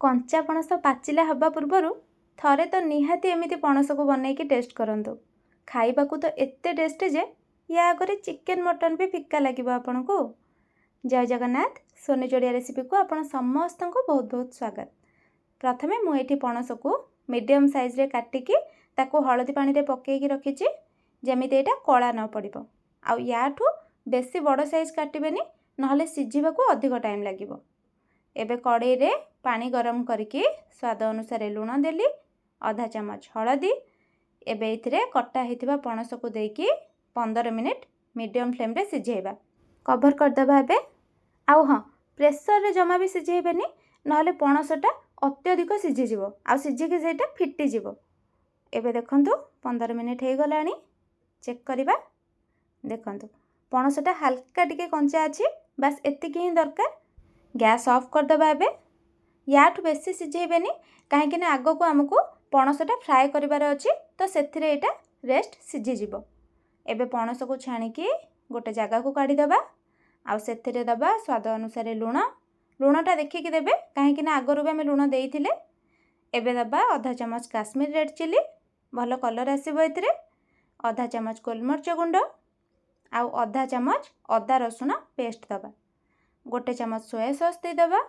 कंचा पणस पाचिला हवा पूर्वर थरे तो निहाती एमिति पणस को बनैकी टेस्ट करंतु। खाइबाकू तो एते टेस्टी जे या आगे चिकेन मटन भी फिक्का लगे आपण को। जय जगन्नाथ। सोनी जोड़िया रेसिपी को आपण समस्त को बहुत बहुत स्वागत। प्रथमे मुझे पणस को मीडियम साइज रे काटिकी ताकू हलदी पानी रे पकेकी रखिची जेमिति एटा कला न पड़िबो। आउ याठू बेसी बड़ साइज काटिबेनी नहले सिझिबाकू अधिक टाइम लागिबो। एबे कड़ाई रे पानी गरम करके स्वाद अनुसार लुण देली, आधा चामच हलदी। एबे इथिरे कटा हिथिबा पणस को देकी 15 मिनिट मीडियम फ्लेम रे सिझेइबा। कवर करदेबा। एबे आउ हाँ, प्रेसर रे जमा भी सिझेइबेनी नहले पणसटा अत्यधिक सिझिजिवो आ सिझिकी सेटा फिटिजिवो। एबे देखंतु 15 मिनिट हे गलानी। चेक करिबा। देखंतु पणसटा हल्का टिके कंचा अछि, बस एतिकी ही दरकार। गैस ऑफ करदेबा। एबे याठू बेसी सिझेइबेनी कहीं आग को आमको पणसटा फ्राए करिबार अछि, तो सेथिरे एटा रेस्ट सिझिजिवो। एबे पणस को छाणिकी गोटे जगह को काढ़ी देबा। आउ सेथिरे दबा स्वाद अनुसार लुण। लुणटा देखिकी देबे कहीं आगरू भी आम लुण देइथिले। एबे दबा आधा चामच काश्मीर रेड चिली, भल कलर आसीबो एथिरे। आधा चामच गोलमरिच गुंड आउ आधा चामच अदा रसुण पेस्ट दबा। गोटे चमच सोया सॉस दे दबा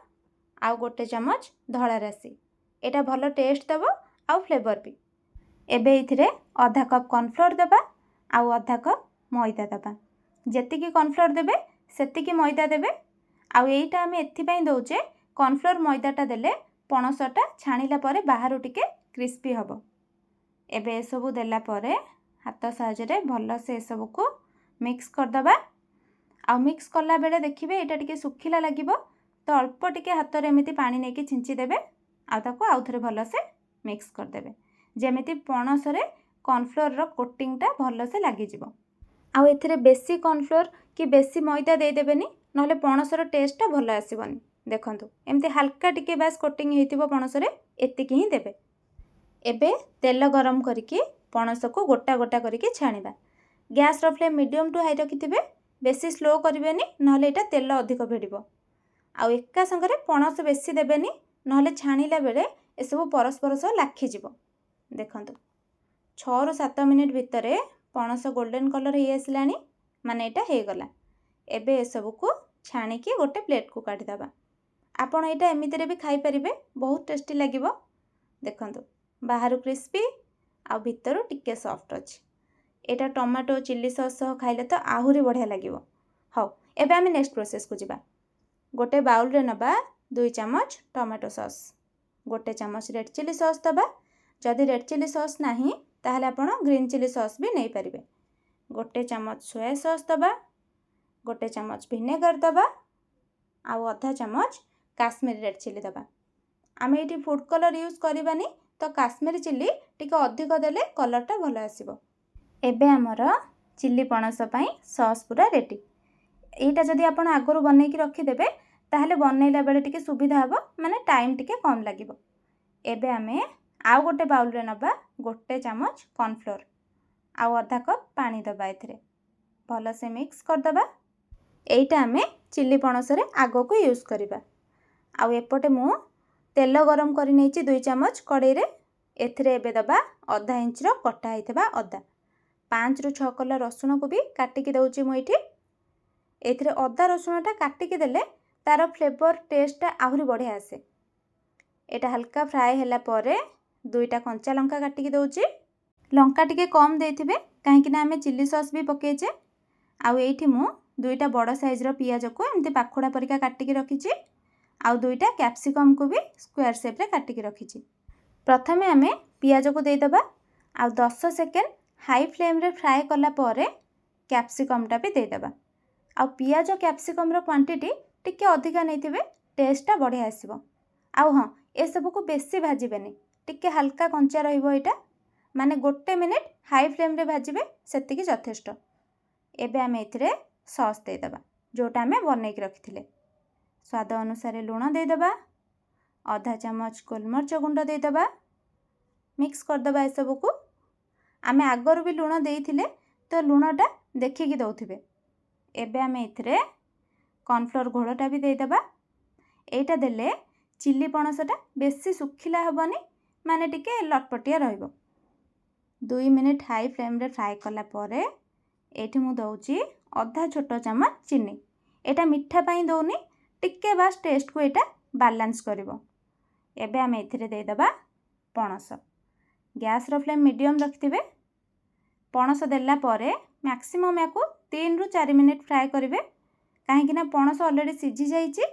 आउ गोटे चमच धड़ा राशि। एटा भल टेस्ट दबो आउ फ्लेवर भी। एबे इथिरे आधा कप कॉर्नफ्लोर दबा आउ आधा कप मैदा दबा। जेतिकी कॉर्नफ्लोर देबे सेतिकी मैदा देबे। आउ एइटा आमे एथिपाई दउचे कॉर्नफ्लोर मैदाटा देले पणसटा छाणिला परे बाहरु टिके क्रिस्पी हबो। एबे एसबु देला परे हाथ साहाय्य भल से एसबु को मिक्स कर दबा। आउ मिक्स कला बेले देखिबे एटा टिके सुखिला लागिबो, तो अल्प टिके हाथ रे एमिति पानी नेकी छिंची देबे आ ताको आउ थरे भल से मिक्स कर देबे जेमिति पणस रे कॉर्नफ्लोर रो कोटिंगटा भल से लागि जिवो। आउ एथिरे बेसी कॉर्नफ्लोर कि बेसी मैदा दे देबेनी नहले पणस रो टेस्टटा भल आसीबोनी। देखंतु एमिति हल्का टिके बास कोटिंग हेतिबो पणस रे, एतिकी ही देबे। एबे तेल गरम करके पणस को गोटा गोटा करके छाणिबा। गैस रो फ्लेम मीडियम टू हाई रखिथिबे, बेसी स्लो करिवेनी नहले एटा तेल अधिक भिड़िबो। आउ एका संगरे पणस बेसी देबेनी नहले छाणिला बेले एसबु परस्पर सह लाखि जिवो। देखंतु 6 ରୁ 7 मिनिट भितरे पणस गोल्डन कलर हे आसलानी, माने एटा हे गला। एबे एसबु को छाणिकी गोटे प्लेट को काढी दबा। आपण एटा एमिति रे भी खाई परिबे, बहुत टेस्टी लागिवो। देखंतु बाहरु क्रिस्पी आ भितरु टिके सॉफ्ट अछि। एटा टमाटो चिल्ली सॉस सह खाइले तो आहुरी बढ़िया लागिवो। हाउ एबे आमे नेक्स्ट प्रोसेस को जिबा। गोटे बाउल रे नबा 2 चमच टमाटो सॉस, गोटे चमच रेड चिली सॉस दबा। जदि रेड चिली सॉस नाही ताहले आपण ग्रीन चिली सॉस भी नहीं परिबे। गोटे चमच सोया सॉस दबा, गोटे चमच विनेगर दबा आउ आधा चमच काश्मीर रेड चिली दबा। आमे एटी फूड कलर यूज करबानी, तो काश्मीर चिली टिके अधिक देले कलरटा भल आसीबो। एबे हमर चिल्ली पणस पई सॉस पूरा रेडी। एटा जदि आपण आगरू बनैकी रखिदेबे ताहले बनैला बेले टिके सुविधा हबो, माने टाइम टिके कम लागिबो। एबे आमे आउ गोटे बाउल रे नबा गोटे चमच कॉर्नफ्लोर आउ आधा कप पानी दबा। एथिरे भल से मिक्स कर दबा। एइटा आमे चिल्ली पणस रे आगो को यूज करिबा। आउ एपटे मु तेल गरम करि नैची 2 चमच कड़ाई रे। एथिरे एबे दबा आधा इंच रो कटा हितबा अदा, 5 ରୁ 6 कला रसुण को भी काटिकी दउची मु एठी। एथिरे अदा रसुणटा काटिकी देले तार फ्लेवर टेस्टटा आहुरी बढ़िया आसे। एटा हल्का फ्राए होला परे 2टा कंचा लंका काटिकी दउची। लंका टिके कम देथिबे काहेकि ना आमे चिल्ली सॉस भी पकेचे। आउ एठी मु 2टा बड़ साइज रो पियाज को एमती पाखुडा परिका काटिकी रखिची। आउ 2टा कैप्सिकम को भी स्क्वायर शेप रे काटिकी रखिची। प्रथमे आमे पियाज को दे दबा आउ 10 सेकेंड हाई फ्लेम रे फ्राए कला परे कैप्सिकमटा भी दे दबा। आउ पियाज कैप्सिकम रो क्वांटिटी टिके अधिका नैथिबे, टेस्टटा बढ़िया आसीबो। आउ हाँ, ए सब को बेसी भाजिबेनी, टिके हल्का कंचा रहिबो। एटा माने गोटे मिनिट हाई फ्लेम रे भाजिबे, सेतिकी यथेष्ट। एबे आमे एथिरे सॉस दे दबा जोटा आमे बनैकी रखिथिले। स्वाद अनुसार लुण दे दबा, आधा चामच गोलमरिच गुंड दे दबा। मिक्स कर दबा ए सब को। आमे आगरू भी लुण देइथिले, तो लुणटा देखिकी दउथिबे। एबे आमे एथिरे कॉर्नफ्लोर घोड़टा भी दे दबा। एटा देले ଚିଲି ପଣସଟା ବେଶୀ ଶୁଖିଲା ହେବନି, ମାନେ ଟିକେ ଲଟପଟିଆ ରହିବ। 2 ମିନିଟ୍ ହାଇ ଫ୍ଲେମ୍ରେ ଫ୍ରାଏ କଲା ପରେ ଏଇଠି ମୁଁ ଦେଉଛି ଅଧା ଛୋଟ ଚାମଚ ଚିନି। ଏଇଟା ମିଠା ପାଇଁ ଦେଉନି, ଟିକେ ବାସ୍ ଟେଷ୍ଟକୁ ଏଇଟା ବାଲାନ୍ସ କରିବ। ଏବେ ଆମେ ଏଥିରେ ଦେଇଦେବା ପଣସ। ଗ୍ୟାସ୍ର ଫ୍ଲେମ୍ ମିଡ଼ିୟମ୍ ରଖିଥିବେ। ପଣସ ଦେଲା ପରେ ମ୍ୟାକ୍ସିମମ୍ ୟାକୁ 3ରୁ 4 ମିନିଟ୍ ଫ୍ରାଏ କରିବେ, କାହିଁକିନା ପଣସ ଅଲରେଡ଼ି ସିଝି ଯାଇଛି,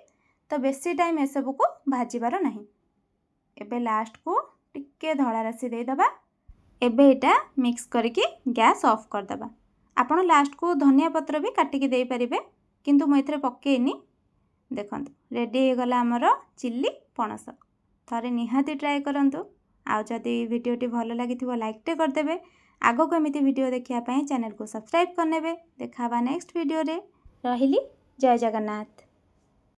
ତ ବେଶୀ ଟାଇମ୍ ଏସବୁକୁ ଭାଜିବାର ନାହିଁ। ଏବେ ଲାଷ୍ଟକୁ ଟିକେ ଧଳା ରାଶି ଦେଇଦେବା। ଏବେ ଏଇଟା ମିକ୍ସ କରିକି ଗ୍ୟାସ୍ ଅଫ୍ କରିଦେବା। ଆପଣ ଲାଷ୍ଟକୁ ଧନିଆ ପତ୍ର ବି କାଟିକି ଦେଇପାରିବେ, କିନ୍ତୁ ମୁଁ ଏଥିରେ ପକେଇନି। ଦେଖନ୍ତୁ ରେଡ଼ି ହେଇଗଲା ଆମର ଚିଲି ପଣସ। ଥରେ ନିହାତି ଟ୍ରାଏ କରନ୍ତୁ। ଆଉ ଯଦି ଭିଡ଼ିଓଟି ଭଲ ଲାଗିଥିବ ଲାଇକ୍ଟେ କରିଦେବେ। ଆଗକୁ ଏମିତି ଭିଡ଼ିଓ ଦେଖିବା ପାଇଁ ଚ୍ୟାନେଲକୁ ସବସ୍କ୍ରାଇବ୍ କରିନେବେ। ଦେଖା ହେବା ନେକ୍ସଟ ଭିଡ଼ିଓରେ। ରହିଲି, ଜୟ ଜଗନ୍ନାଥ।